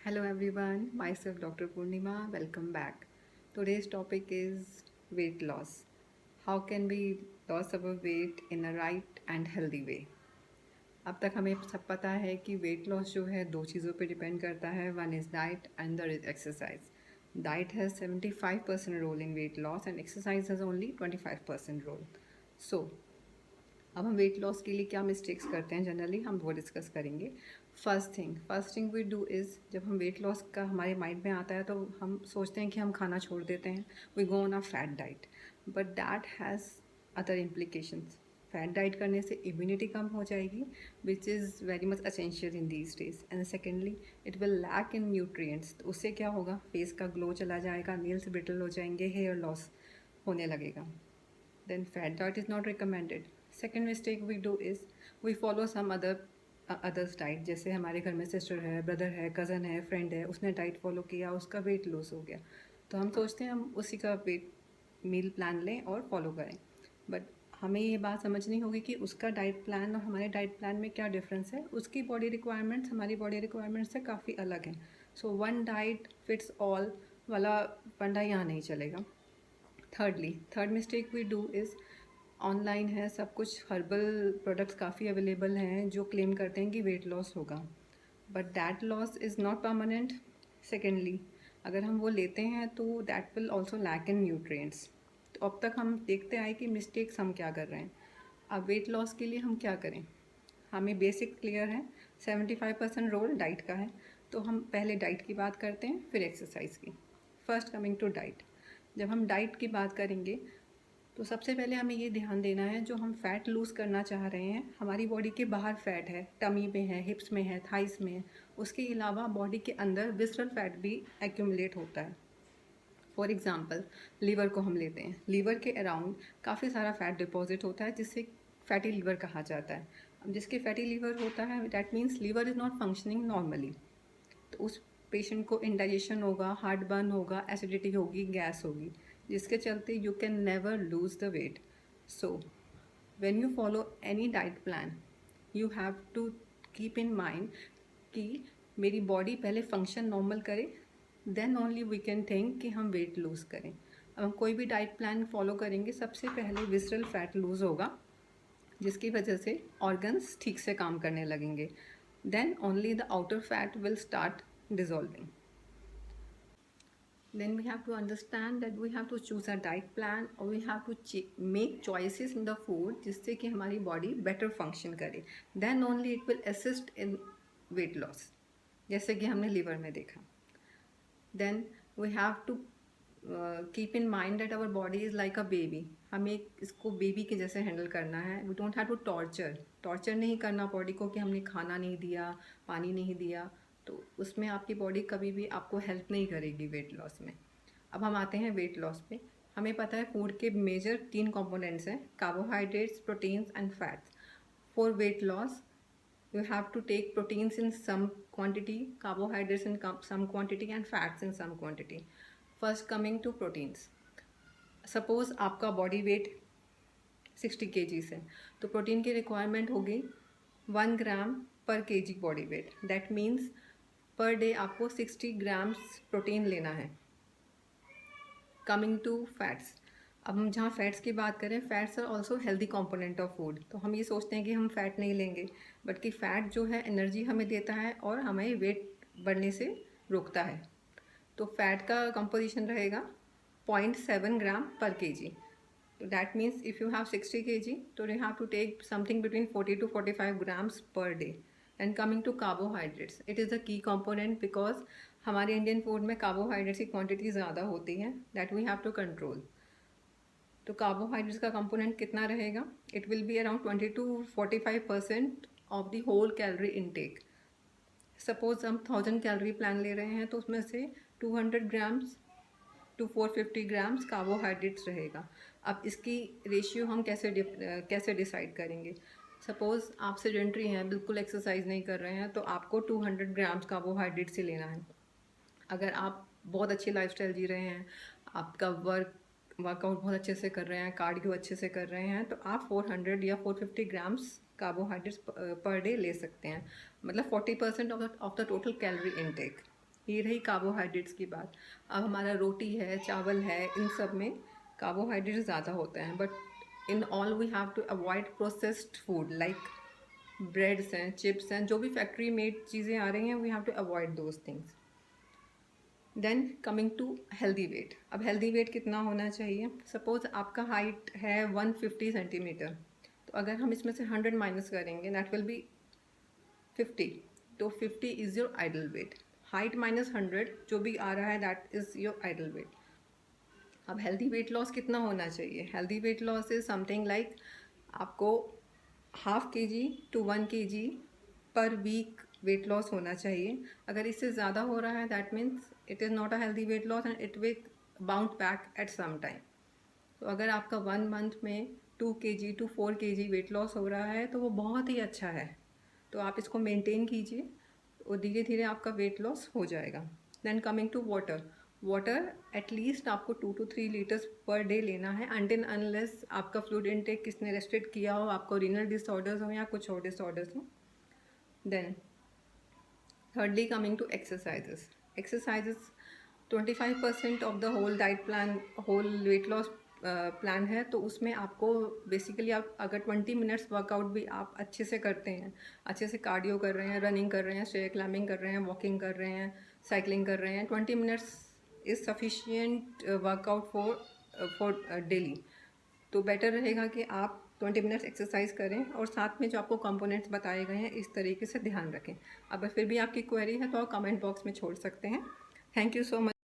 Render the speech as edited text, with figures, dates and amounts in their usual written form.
Hello everyone, myself Dr. Purnima. Welcome back. Today's topic is weight loss. How can we lose our weight in a right and healthy way? अब तक हमें सब पता है कि weight loss जो है दो चीज़ों पे डिपेंड करता है. One is diet and other is exercise. Diet has 75% role in weight loss and exercise has only 25% role. So, अब हम वेट लॉस के लिए क्या मिस्टेक्स करते हैं जनरली हम वो डिस्कस करेंगे. First thing we do is जब हम वेट लॉस का हमारे माइंड में आता है तो हम सोचते हैं कि हम खाना छोड़ देते हैं. We go on a fat diet but that has other implications. Fat diet करने से इम्यूनिटी कम हो जाएगी which is very much essential in these days. And secondly it will lack in nutrients. तो उससे क्या होगा, फेस का ग्लो चला जाएगा, नेल्स ब्रिटल हो जाएंगे, हेयर लॉस होने लगेगा. Then fat diet is not recommended. Second mistake we do is we follow some others diet. जैसे हमारे घर में सिस्टर है, ब्रदर है, कज़न है, फ्रेंड है, उसने डाइट फॉलो किया, उसका वेट लॉस हो गया, तो हम सोचते हैं हम उसी का वेट मील प्लान लें और फॉलो करें. बट हमें ये बात समझनी होगी कि उसका डाइट प्लान और हमारे डाइट प्लान में क्या डिफरेंस है. उसकी बॉडी रिक्वायरमेंट्स हमारी बॉडी रिक्वायरमेंट्स से काफ़ी अलग हैं. So one diet fits all वाला फंडा यहाँ नहीं चलेगा. Third mistake we do is online है सब कुछ, हर्बल प्रोडक्ट्स काफ़ी अवेलेबल हैं जो क्लेम करते हैं कि वेट लॉस होगा, but that loss is not permanent. Secondly अगर हम वो लेते हैं तो that will also lack in nutrients. तो अब तक हम देखते आए कि मिस्टेक्स हम क्या कर रहे हैं. अब वेट लॉस के लिए हम क्या करें, हमें बेसिक क्लियर है. 75% रोल डाइट का है, तो हम पहले डाइट की बात करते हैं फिर एक्सरसाइज की. First coming to diet. जब हम डाइट की बात करेंगे तो सबसे पहले हमें ये ध्यान देना है जो हम फ़ैट लूज़ करना चाह रहे हैं, हमारी बॉडी के बाहर फ़ैट है, टमी में है, हिप्स में है, थाइस में है. उसके अलावा बॉडी के अंदर विसरल फैट भी एक्यूमुलेट होता है. फॉर एग्ज़ाम्पल लीवर को हम लेते हैं. लीवर के अराउंड काफ़ी सारा फैट डिपॉजिट होता है जिससे फैटी लीवर कहा जाता है. अब जिसके फैटी लीवर होता है that means liver is not functioning normally. तो उस पेशेंट को इंडाइजेशन होगा, हार्ट बर्न होगा, एसिडिटी होगी, गैस होगी, जिसके चलते you can never lose the weight. So when you follow any diet plan you have to keep in mind कि मेरी बॉडी पहले फंक्शन नॉर्मल करे, then only we can think कि हम वेट लूज़ करें. अब हम कोई भी डाइट प्लान फॉलो करेंगे सबसे पहले विसरल फैट लूज़ होगा जिसकी वजह से ऑर्गन्स ठीक से काम करने लगेंगे. Then only the outer fat will start dissolving. Then we have to understand that we have to choose a diet plan or we have to make choices in the food जिससे कि हमारी body better function करे. Then only it will assist in weight loss, जैसे कि हमने liver में देखा. Then we have to keep in mind that our body is like a baby. हमें इसको बेबी के जैसे हैंडल करना है. We don't have to torture नहीं करना बॉडी को कि हमने खाना नहीं दिया, पानी नहीं दिया, तो उसमें आपकी बॉडी कभी भी आपको हेल्प नहीं करेगी वेट लॉस में. अब हम आते हैं वेट लॉस पे. हमें पता है फूड के मेजर 3 कंपोनेंट्स हैं, carbohydrates, proteins and fats. For weight loss you have to take proteins in some quantity, carbohydrates in some quantity and fats in some quantity. First coming to proteins. Suppose आपका body weight 60 kg है तो protein की requirement होगी 1 gram per KG body weight. That means per day आपको 60 grams protein लेना है. Coming to fats. अब हम जहाँ फैट्स की बात करें, fats are also healthy component of food. तो हम ये सोचते हैं कि हम फैट नहीं लेंगे, बट कि फ़ैट जो है एनर्जी हमें देता है और हमें वेट बढ़ने से रोकता है. तो फैट का कंपोजिशन रहेगा 0.7 ग्राम पर केजी. तो that means if you have 60 kg तो you have to take something between 40 to 45 grams per day. And coming to carbohydrates, it is the key component because हमारे इंडियन फूड में carbohydrates की quantity ज़्यादा होती है that we have to control. तो carbohydrates का component कितना रहेगा, it will be around 20 to 45% of the whole calorie intake. Suppose हम 1000 कैलोरी प्लान ले रहे हैं तो उसमें से 200 ग्राम्स टू 450 ग्राम्स कार्बोहाइड्रेट्स रहेगा. अब इसकी रेशियो हम कैसे डिसाइड करेंगे. सपोज़ आप सेडेंट्री हैं, बिल्कुल एक्सरसाइज नहीं कर रहे हैं, तो आपको 200 ग्राम्स कार्बोहाइड्रेट्स ही लेना है. अगर आप बहुत अच्छी लाइफस्टाइल जी रहे हैं, आपका वर्कआउट बहुत अच्छे से कर रहे हैं, कार्डियो अच्छे से कर रहे हैं, तो आप 400 या 450 ग्राम्स कार्बोहाइड्रेट्स पर डे ले सकते हैं. मतलब 40% of the total calorie intake. ये रही कार्बोहाइड्रेट्स की बात। अब हमारा रोटी है, चावल है, इन सब में कार्बोहाइड्रेट्स ज़्यादा होते हैं, but in all we have to avoid processed food like breads हैं, चिप्स हैं, जो भी फैक्ट्री मेड चीज़ें आ रही हैं, we have to avoid those things. Then coming to healthy weight. अब हेल्दी वेट कितना होना चाहिए? सपोज आपका हाइट है 150 सेंटीमीटर, तो अगर हम इसमें से 100 माइनस करेंगे दैट विल बी 50। तो 50 is your ideal weight. Height minus 100 जो भी आ रहा है that is your ideal weight. अब हेल्दी वेट लॉस कितना होना चाहिए? Healthy weight loss is something like आपको ½ kg to 1 kg per week weight loss होना चाहिए। अगर इससे ज़्यादा हो रहा है that means it is not a healthy weight loss and it will bounce back at some time. तो अगर आपका 1 मंथ में 2 kg to 4 kg wait loss हो रहा है तो वो बहुत ही अच्छा है। तो आप इसको मेंटेन कीजिए और धीरे धीरे आपका वेट लॉस हो जाएगा। Then coming to water at least आपको 2 to 3 लीटर्स पर डे लेना है अनटिल अनलेस आपका फ्लूइड इनटेक किसने रेस्ट्रिक्ट किया हो, आपको रीनल डिसऑर्डर्स हो या कुछ और डिसऑर्डर्स हो। Then thirdly coming to exercises 25% of the whole diet plan, whole weight loss plan है। तो उसमें आपको बेसिकली आप अगर 20 मिनट्स वर्कआउट भी आप अच्छे से करते हैं, अच्छे से कार्डियो कर रहे हैं, रनिंग कर रहे हैं, स्टेयर क्लाइंबिंग कर रहे हैं, वॉकिंग कर रहे हैं, साइकिलिंग कर रहे हैं, 20 minutes is sufficient workout for daily. तो बेटर रहेगा कि आप 20 मिनट्स एक्सरसाइज करें और साथ में जो आपको कंपोनेंट्स बताए गए हैं इस तरीके से ध्यान रखें। अगर फिर भी आपकी क्वेरी है तो आप कमेंट बॉक्स में छोड़ सकते हैं। Thank you so much.